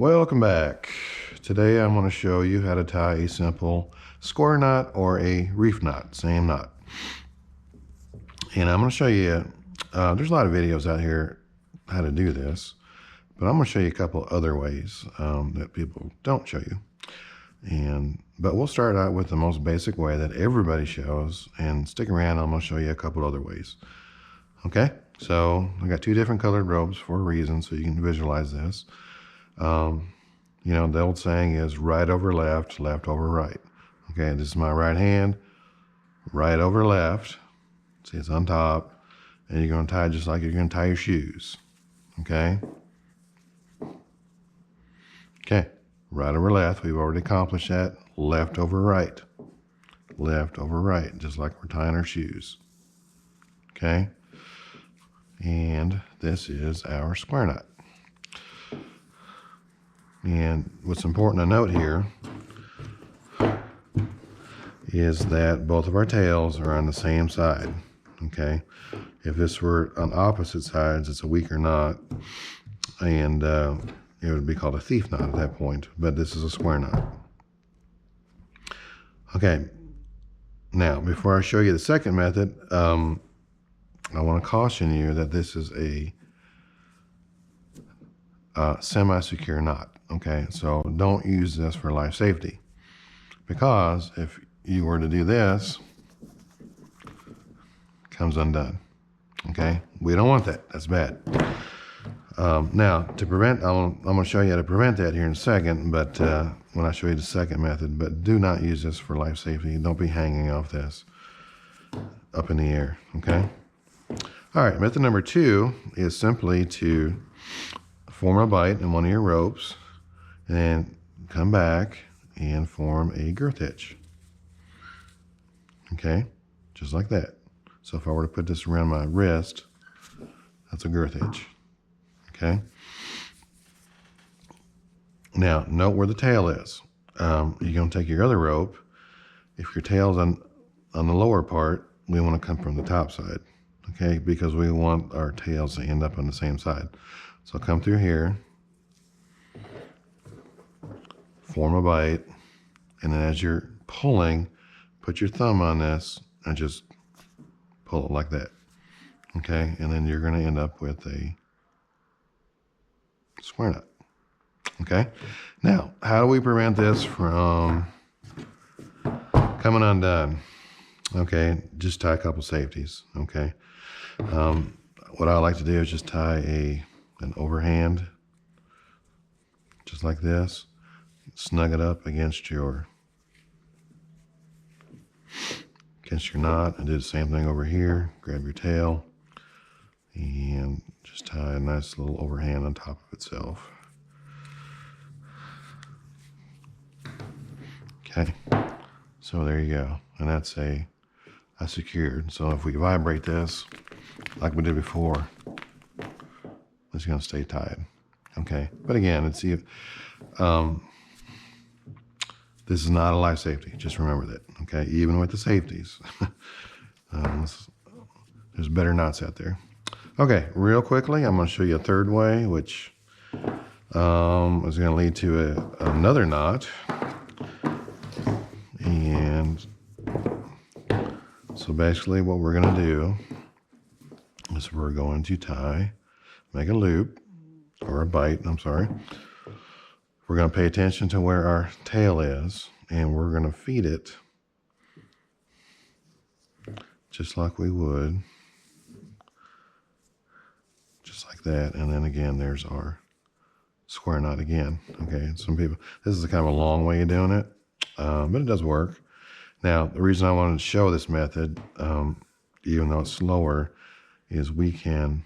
Welcome back. Today I'm going to show you how to tie a simple square knot or a reef knot, same knot. And I'm going to show you, there's a lot of videos out here how to do this, but I'm going to show you a couple other ways that people don't show you. But we'll start out with the most basic way that everybody shows, and stick around, I'm going to show you a couple other ways. Okay, so I got two different colored ropes for a reason, so you can visualize this. You know, the old saying is right over left, left over right. Okay, this is my right hand, right over left. See, it's on top, and you're going to tie just like you're going to tie your shoes. Okay? Okay, right over left, we've already accomplished that. Left over right. Left over right, just like we're tying our shoes. Okay? And this is our square knot. And what's important to note here is that both of our tails are on the same side, okay? If this were on opposite sides, it's a weaker knot, and it would be called a thief knot at that point, but this is a square knot. Okay, now before I show you the second method, I want to caution you that this is a semi-secure knot. Okay, so don't use this for life safety, because if you were to do this, it comes undone. Okay, we don't want that. That's bad. Now, to prevent, I'm going to show you how to prevent that here in a second, but when I show you the second method, but do not use this for life safety. Don't be hanging off this up in the air. Okay. All right, method number 2 is simply to form a bight in one of your ropes, and then come back and form a girth hitch. Okay, just like that. So if I were to put this around my wrist, that's a girth hitch. Okay. Now, note where the tail is. You're going to take your other rope. If your tail's on the lower part, we want to come from the top side. Okay, because we want our tails to end up on the same side. So come through here, form a bight, and then as you're pulling, put your thumb on this and just pull it like that. Okay, and then you're going to end up with a square knot. Okay, now how do we prevent this from coming undone? Okay, just tie a couple safeties. Okay, what I like to do is just tie an overhand, just like this. Snug it up against your knot, and do the same thing over here. Grab your tail and just tie a nice little overhand on top of itself. Okay, so there you go, and that's secured. So if we vibrate this like we did before, it's going to stay tied. Okay, but again, this is not a life safety. Just remember that. Okay, even with the safeties, there's better knots out there. Okay, real quickly, I'm going to show you a third way, which is going to lead to another knot. And so basically what we're going to do is we're going to make a loop, or a bight, I'm sorry. We're going to pay attention to where our tail is, and we're going to feed it just like we would, just like that. And then again, there's our square knot again. Okay, some people, this is kind of a long way of doing it, but it does work. Now, the reason I wanted to show this method, even though it's slower, is we can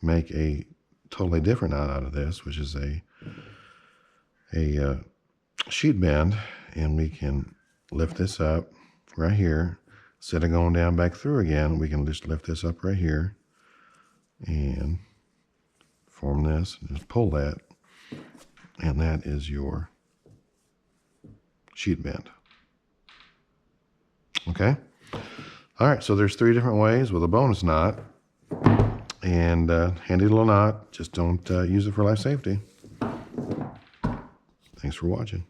make a totally different knot out of this, which is a sheet bend, and we can lift this up right here. Instead of going down back through again, we can just lift this up right here and form this, and just pull that, and that is your sheet bend. Okay? All right, so there's 3 different ways with a bonus knot, and handy little knot. Just don't use it for life safety. Thanks for watching.